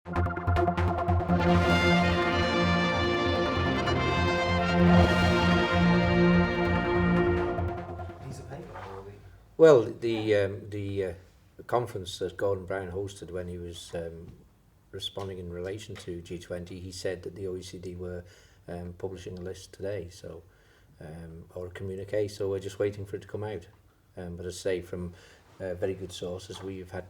Piece of paper, or Well, the conference that Gordon Brown hosted when he was responding in relation to G20, he said that the OECD were publishing a list today, so or a communique. So we're just waiting for it to come out. But as I say, from very good sources, we've had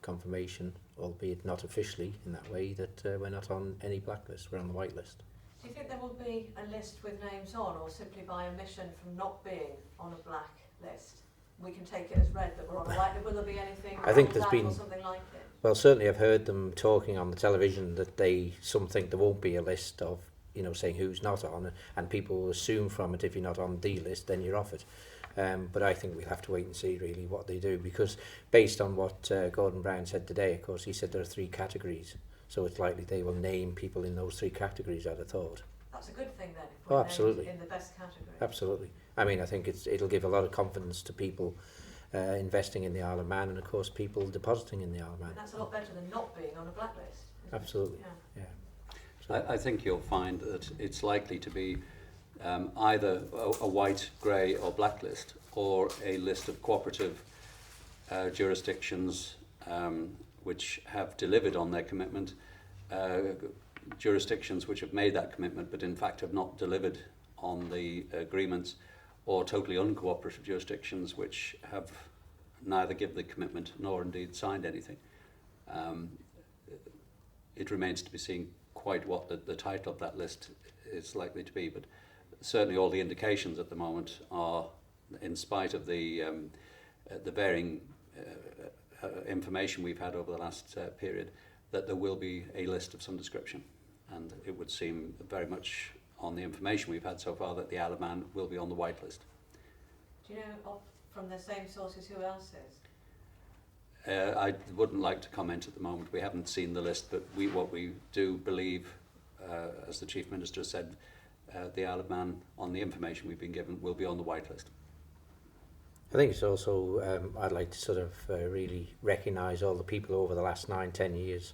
confirmation, albeit not officially in that way, that we're not on any blacklist. We're on the white list. Do you think there will be a list with names on, or simply by omission from not being on a black list? We can take it as read that we're on a white list. Will there be anything I think on there's that been, or something like it? well, certainly I've heard them talking on the television that some think there won't be a list of, you know, saying who's not on, and people will assume from it if you're not on the list, then you're off it. But I think we'll have to wait and see really what they do, because based on what Gordon Brown said today, of course, he said there are 3 categories. So it's likely they will name people in those 3 categories, I'd have thought. That's a good thing then, if we're absolutely. named in the best category. Absolutely. I mean, I think it'll give a lot of confidence to people investing in the Isle of Man, and of course people depositing in the Isle of Man. And that's a lot better than not being on a blacklist. Absolutely. Yeah. So I think you'll find that it's likely to be either a white, grey or blacklist, or a list of cooperative jurisdictions which have delivered on their commitment, jurisdictions which have made that commitment but in fact have not delivered on the agreements, or totally uncooperative jurisdictions which have neither given the commitment nor indeed signed anything. It remains to be seen quite what the title of that list is likely to be, but certainly all the indications at the moment are, in spite of the varying information we've had over the last period, that there will be a list of some description, and it would seem very much on the information we've had so far that the Isle of Man will be on the white list. Do you know from the same sources who else is? I wouldn't like to comment at the moment. We haven't seen the list, but what we do believe, as the Chief Minister said, the Isle of Man, on the information we've been given, will be on the white list. I think it's also, I'd like to sort of really recognise all the people over the last 9-10 years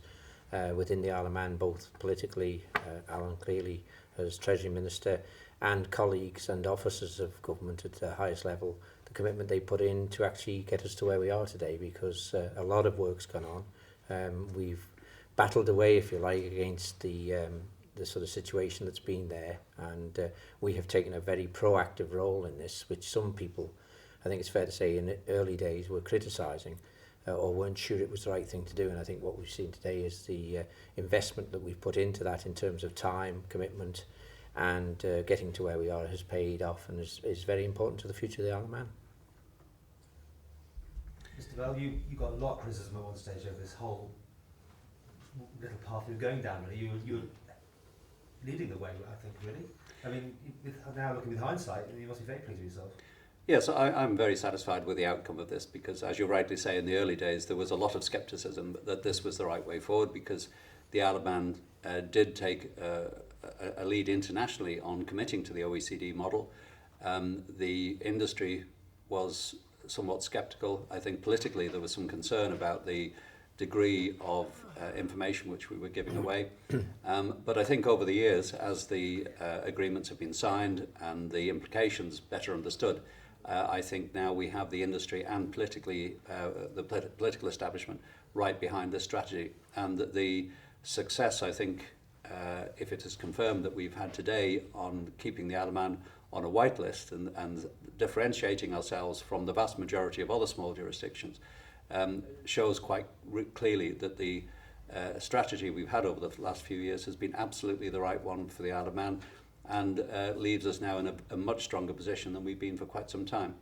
within the Isle of Man, both politically, Allan clearly as Treasury Minister, and colleagues and officers of government at the highest level, the commitment they put in to actually get us to where we are today, because a lot of work's gone on. We've battled away, if you like, against the sort of situation that's been there, and we have taken a very proactive role in this, which some people, I think it's fair to say, in the early days were criticising or weren't sure it was the right thing to do. And I think what we've seen today is the investment that we've put into that in terms of time, commitment, and getting to where we are has paid off, and is very important to the future of the Isle of Man. Mr. Bell, you got a lot of criticism at one stage over this whole little path we were going down. Really, you were leading the way, I think. Really, I mean, now looking with hindsight, you must be very pleased with yourself. Yes, I'm very satisfied with the outcome of this, because, as you rightly say, in the early days there was a lot of scepticism that this was the right way forward, because the Isle of Man did take a lead internationally on committing to the OECD model. The industry was somewhat sceptical. I think politically there was some concern about the degree of information which we were giving away. But I think over the years, as the agreements have been signed and the implications better understood, I think now we have the industry and politically the political establishment right behind this strategy. And the success, I think, if it is confirmed that we've had today on keeping the Isle of Man on a white list and differentiating ourselves from the vast majority of other small jurisdictions, shows quite clearly that the strategy we've had over the last few years has been absolutely the right one for the Isle of Man, and leaves us now in a much stronger position than we've been for quite some time.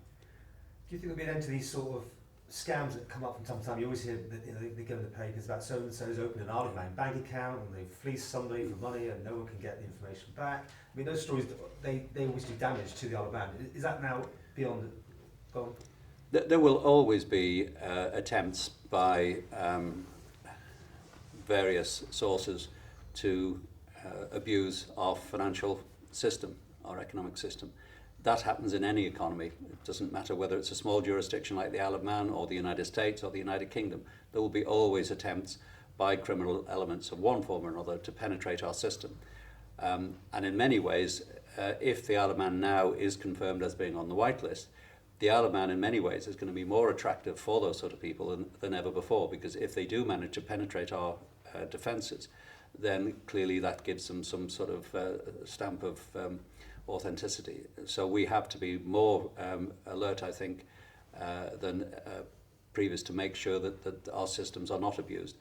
Do you think there'll be an end to these sort of scams that come up from time to time? You always hear that they go in the papers about so and so's opened an Isle of Man bank account and they fleece somebody for money and no one can get the information back. I mean, those stories, they always do damage to the Isle of Man. Is that now beyond gone? There will always be attempts by various sources to abuse our financial system, our economic system. That happens in any economy. It doesn't matter whether it's a small jurisdiction like the Isle of Man or the United States or the United Kingdom. There will be always attempts by criminal elements of one form or another to penetrate our system. And in many ways, if the Isle of Man now is confirmed as being on the white list, the Isle of Man in many ways is going to be more attractive for those sort of people than ever before, because if they do manage to penetrate our defences, then clearly that gives them some sort of stamp of authenticity. So we have to be more alert, I think, than previous to make sure that our systems are not abused.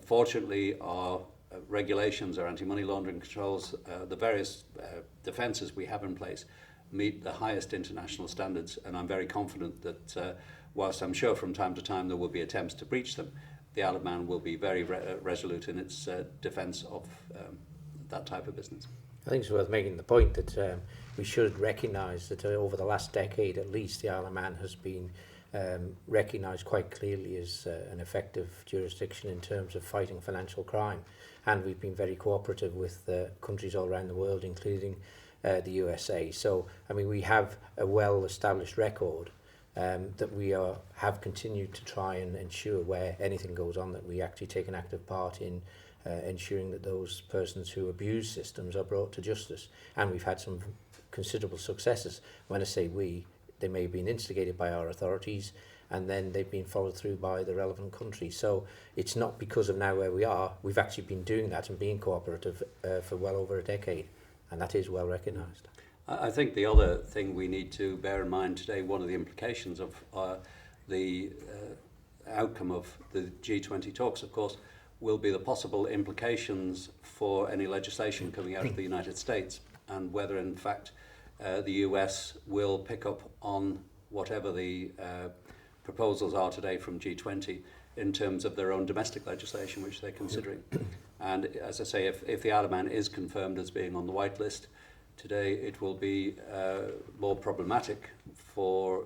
Fortunately, our regulations, our anti-money laundering controls, the various defences we have in place meet the highest international standards, and I'm very confident that whilst I'm sure from time to time there will be attempts to breach them, the Isle of Man will be very resolute in its defence of that type of business. I think it's worth making the point that we should recognise that over the last decade at least, the Isle of Man has been recognised quite clearly as an effective jurisdiction in terms of fighting financial crime, and we've been very cooperative with countries all around the world, including the USA. So, I mean, we have a well-established record that we have continued to try and ensure where anything goes on that we actually take an active part in ensuring that those persons who abuse systems are brought to justice. And we've had some considerable successes. When I say we, they may have been instigated by our authorities and then they've been followed through by the relevant country. So it's not because of now where we are. We've actually been doing that and being cooperative for well over a decade, and that is well recognised. I think the other thing we need to bear in mind today, one of the implications of the outcome of the G20 talks, of course, will be the possible implications for any legislation coming out of the United States, and whether in fact the US will pick up on whatever the proposals are today from G20 in terms of their own domestic legislation which they're considering. And as I say, if the Isle of Man is confirmed as being on the white list today, it will be more problematic for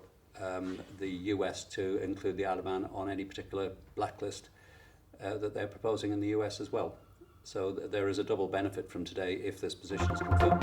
the US to include the Isle of Man on any particular blacklist that they're proposing in the US as well. So there is a double benefit from today if this position is confirmed.